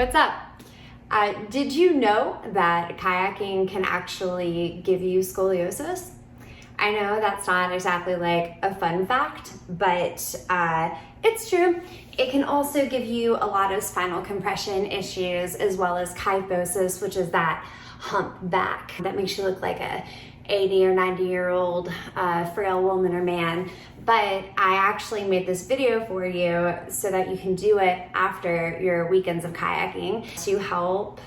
What's up? Did you know that kayaking can actually give you scoliosis? I know that's not exactly like a fun fact, but it's true. It can also give you a lot of spinal compression issues, as well as kyphosis, which is that hump back that makes you look like a 80 or 90-year-old frail woman or man. But I actually made this video for you so that you can do it after your weekends of kayaking to help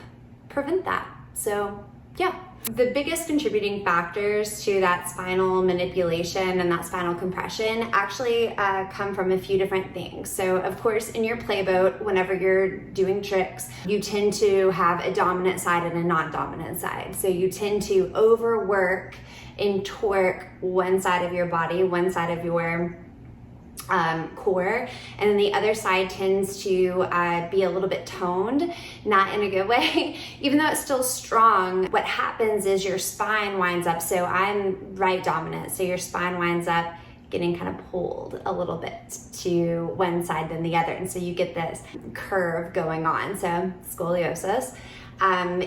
prevent that. So yeah. The biggest contributing factors to that spinal manipulation and that spinal compression actually come from a few different things. So of course, in your playboat, whenever you're doing tricks, you tend to have a dominant side and a non-dominant side. So you tend to overwork and torque one side of your body, one side of your core, and then the other side tends to be a little bit toned, not in a good way. Even though it's still strong, what happens is your spine winds up. So I'm right dominant, so your spine winds up getting kind of pulled a little bit to one side than the other, and so you get this curve going on, so scoliosis.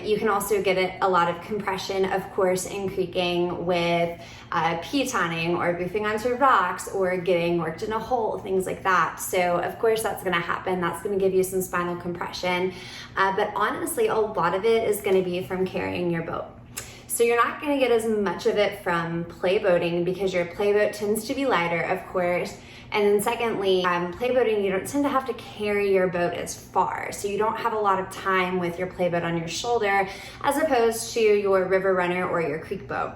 You can also get a lot of compression, of course, in creaking with pitoning or goofing onto rocks or getting worked in a hole, things like that. So of course that's going to happen. That's going to give you some spinal compression. But honestly, a lot of it is going to be from carrying your boat. So you're not going to get as much of it from playboating because your playboat tends to be lighter, of course. And then secondly, playboating, you don't tend to have to carry your boat as far. So you don't have a lot of time with your playboat on your shoulder as opposed to your river runner or your creek boat,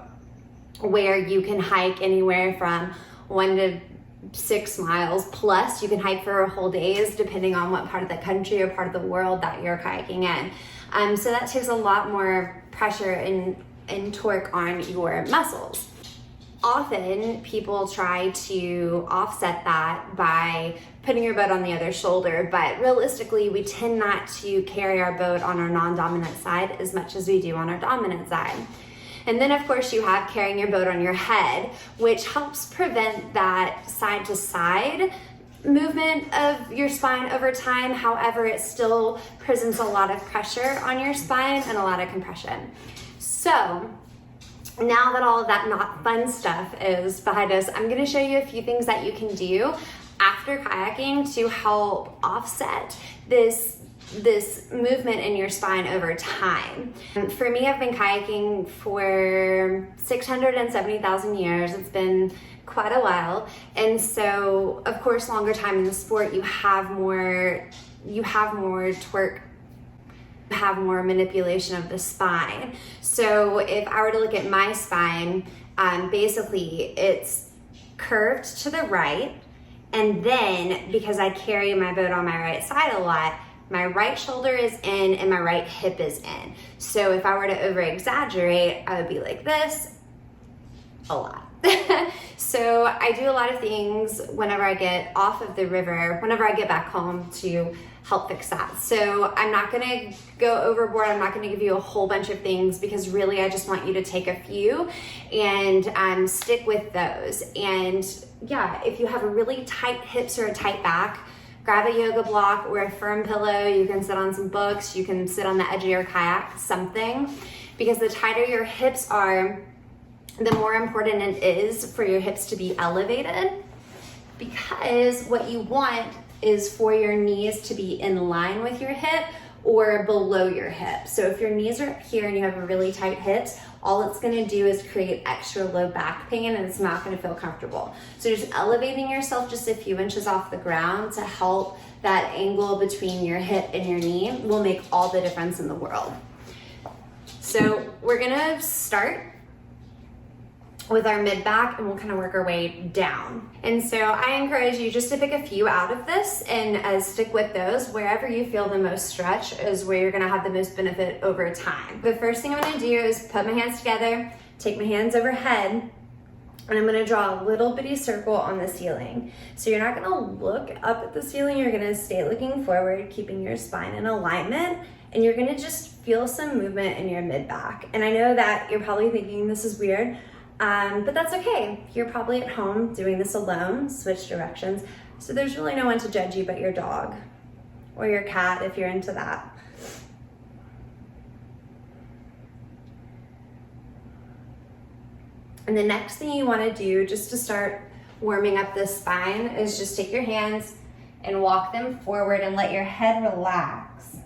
where you can hike anywhere from 1 to 6 miles plus. You can hike for whole days depending on what part of the country or part of the world that you're kayaking in. So that takes a lot more pressure and torque on your muscles. Often people try to offset that by putting your boat on the other shoulder, but realistically we tend not to carry our boat on our non-dominant side as much as we do on our dominant side. And then of course you have carrying your boat on your head, which helps prevent that side to side movement of your spine over time. However, it still presents a lot of pressure on your spine and a lot of compression. So now that all of that not fun stuff is behind us, I'm going to show you a few things that you can do after kayaking to help offset this movement in your spine over time. For me, I've been kayaking for 670,000 years. It's been quite a while. And so, of course, longer time in the sport, you have more torque, have more manipulation of the spine. So if I were to look at my spine, basically it's curved to the right, and then because I carry my boat on my right side a lot, my right shoulder is in and my right hip is in. So if I were to over exaggerate, I would be like this a lot. So I do a lot of things whenever I get off of the river, whenever I get back home, to help fix that. So I'm not gonna go overboard. I'm not gonna give you a whole bunch of things because really I just want you to take a few and stick with those. And yeah, if you have a really tight hips or a tight back, grab a yoga block or a firm pillow. You can sit on some books. You can sit on the edge of your kayak, something, because the tighter your hips are, the more important it is for your hips to be elevated, because what you want is for your knees to be in line with your hip or below your hip. So if your knees are up here and you have a really tight hips, all it's gonna do is create extra low back pain and it's not gonna feel comfortable. So just elevating yourself just a few inches off the ground to help that angle between your hip and your knee will make all the difference in the world. So we're gonna start with our mid back and we'll kind of work our way down. And so I encourage you just to pick a few out of this and stick with those. Wherever you feel the most stretch is where you're gonna have the most benefit over time. The first thing I'm gonna do is put my hands together, take my hands overhead, and I'm gonna draw a little bitty circle on the ceiling. So you're not gonna look up at the ceiling, you're gonna stay looking forward, keeping your spine in alignment, and you're gonna just feel some movement in your mid back. And I know that you're probably thinking this is weird, but that's okay. You're probably at home doing this alone, switch directions. So there's really no one to judge you but your dog or your cat if you're into that. And the next thing you want to do just to start warming up the spine is just take your hands and walk them forward and let your head relax.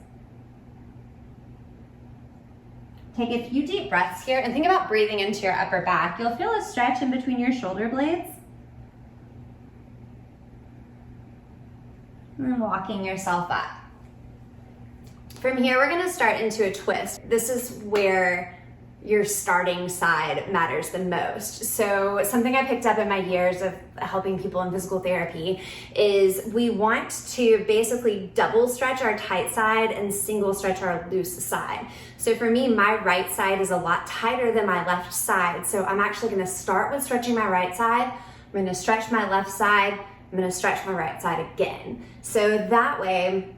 Take a few deep breaths here and think about breathing into your upper back. You'll feel a stretch in between your shoulder blades. And walking yourself up. From here, we're gonna start into a twist. This is where your starting side matters the most. So something I picked up in my years of helping people in physical therapy is we want to basically double stretch our tight side and single stretch our loose side. So for me, my right side is a lot tighter than my left side. So I'm actually gonna start with stretching my right side. I'm gonna stretch my left side. I'm gonna stretch my right side again. So that way,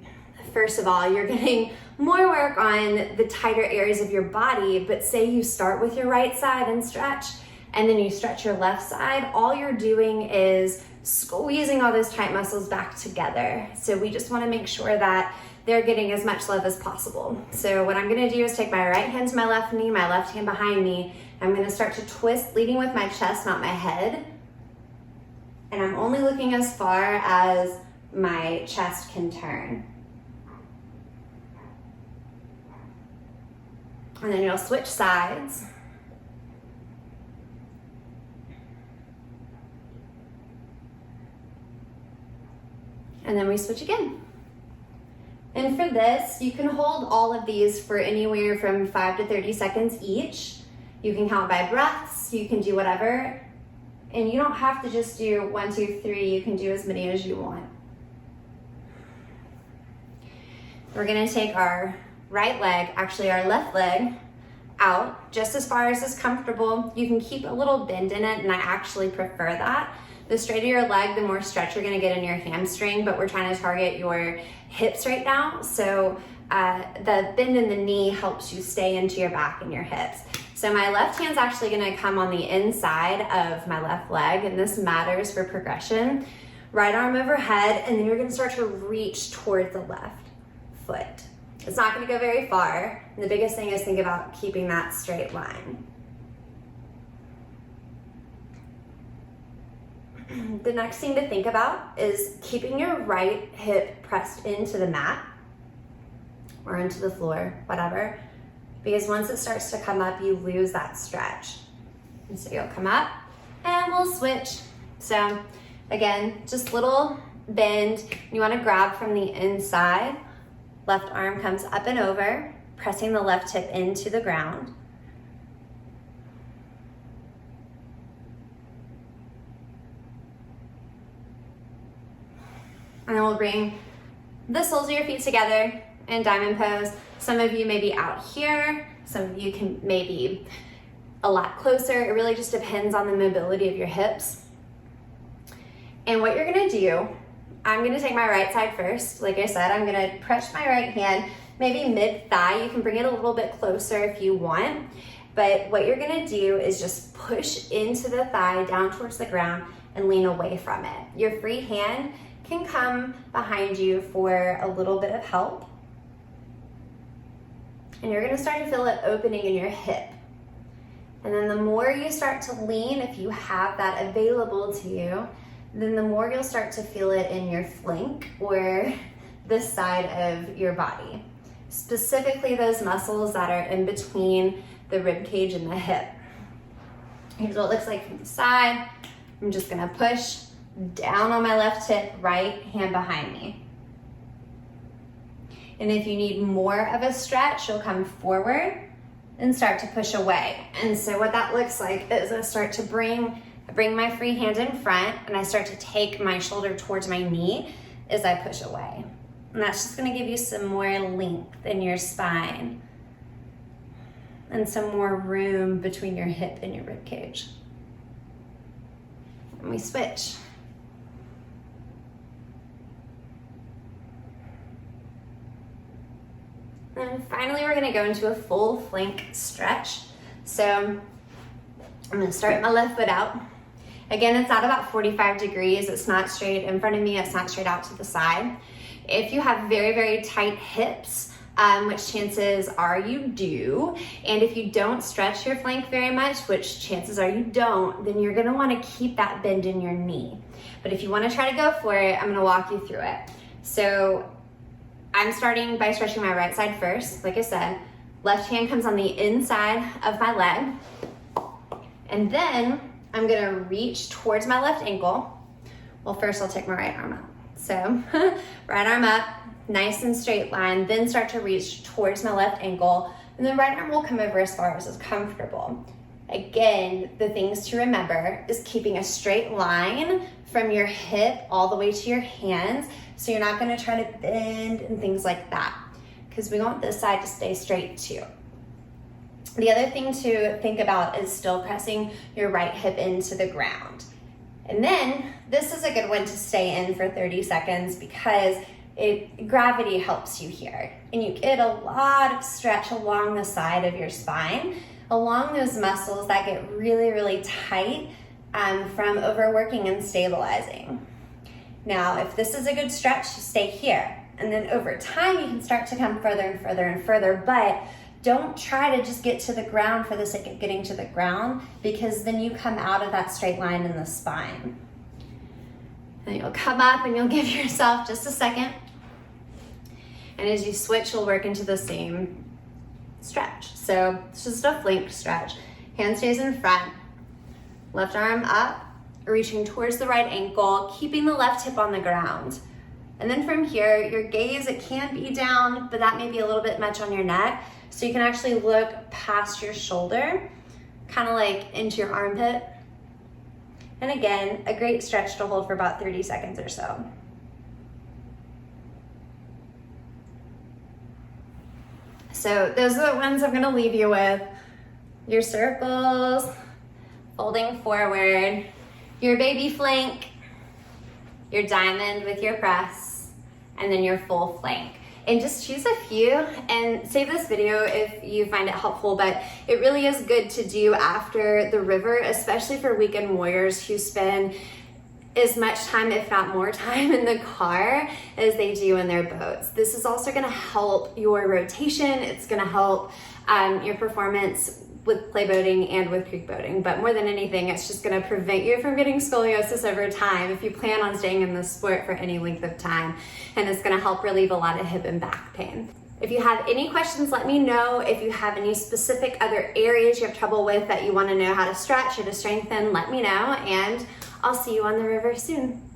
first of all, you're getting more work on the tighter areas of your body, but say you start with your right side and stretch, and then you stretch your left side, all you're doing is squeezing all those tight muscles back together. So we just wanna make sure that they're getting as much love as possible. So what I'm gonna do is take my right hand to my left knee, my left hand behind me. I'm gonna start to twist, leading with my chest, not my head. And I'm only looking as far as my chest can turn. And then you'll switch sides. And then we switch again. And for this, you can hold all of these for anywhere from 5 to 30 seconds each. You can count by breaths, you can do whatever. And you don't have to just do 1, 2, 3, you can do as many as you want. We're gonna take our right leg, actually our left leg, out just as far as is comfortable. You can keep a little bend in it, and I actually prefer that. The straighter your leg, the more stretch you're gonna get in your hamstring, but we're trying to target your hips right now. So the bend in the knee helps you stay into your back and your hips. So my left hand's actually gonna come on the inside of my left leg, and this matters for progression. Right arm overhead, and then you're gonna start to reach toward the left foot. It's not gonna go very far, and the biggest thing is think about keeping that straight line. The next thing to think about is keeping your right hip pressed into the mat or into the floor, whatever, because once it starts to come up, you lose that stretch. And so you'll come up and we'll switch. So again, just little bend. You wanna grab from the inside. Left arm comes up and over, pressing the left hip into the ground. And then we'll bring the soles of your feet together in diamond pose. Some of you may be out here, some of you can maybe a lot closer. It really just depends on the mobility of your hips. And what you're gonna do, I'm gonna take my right side first. Like I said, I'm gonna press my right hand, maybe mid-thigh. You can bring it a little bit closer if you want. But what you're gonna do is just push into the thigh down towards the ground and lean away from it. Your free hand can come behind you for a little bit of help. And you're gonna start to feel it opening in your hip. And then the more you start to lean, if you have that available to you, then the more you'll start to feel it in your flank or this side of your body. Specifically those muscles that are in between the rib cage and the hip. Here's what it looks like from the side. I'm just gonna push down on my left hip, right hand behind me. And if you need more of a stretch, you'll come forward and start to push away. And so what that looks like is I start to bring my free hand in front, and I start to take my shoulder towards my knee as I push away. And that's just gonna give you some more length in your spine and some more room between your hip and your rib cage. And we switch. And finally, we're gonna go into a full flank stretch. So I'm gonna start my left foot out. Again, it's at about 45 degrees. It's not straight in front of me. It's not straight out to the side. If you have very, very tight hips, which chances are you do. And if you don't stretch your flank very much, which chances are you don't, then you're gonna wanna keep that bend in your knee. But if you wanna try to go for it, I'm gonna walk you through it. So I'm starting by stretching my right side first. Like I said, left hand comes on the inside of my leg. And then I'm gonna reach towards my left ankle. Well, first I'll take my right arm out. So right arm up, nice and straight line, then start to reach towards my left ankle, and then right arm will come over as far as is comfortable. Again, the things to remember is keeping a straight line from your hip all the way to your hands, so you're not gonna try to bend and things like that, because we want this side to stay straight too. The other thing to think about is still pressing your right hip into the ground. And then this is a good one to stay in for 30 seconds because gravity helps you here. And you get a lot of stretch along the side of your spine, along those muscles that get really, really tight from overworking and stabilizing. Now, if this is a good stretch, stay here. And then over time, you can start to come further and further and further, but don't try to just get to the ground for the sake of getting to the ground, because then you come out of that straight line in the spine. And you'll come up and you'll give yourself just a second. And as you switch, you'll work into the same stretch. So it's just a flank stretch. Hand stays in front, left arm up, reaching towards the right ankle, keeping the left hip on the ground. And then from here, your gaze, it can be down, but that may be a little bit much on your neck. So you can actually look past your shoulder, kind of like into your armpit. And again, a great stretch to hold for about 30 seconds or so. So those are the ones I'm gonna leave you with. Your circles, folding forward, your baby flank, your diamond with your press, and then your full flank. And just choose a few and save this video if you find it helpful, but it really is good to do after the river, especially for weekend warriors who spend as much time, if not more time, in the car as they do in their boats. This is also gonna help your rotation. It's gonna help your performance with play boating and with creek boating, but more than anything, it's just gonna prevent you from getting scoliosis over time if you plan on staying in this sport for any length of time, and it's gonna help relieve a lot of hip and back pain. If you have any questions, let me know. If you have any specific other areas you have trouble with that you wanna know how to stretch or to strengthen, let me know, and I'll see you on the river soon.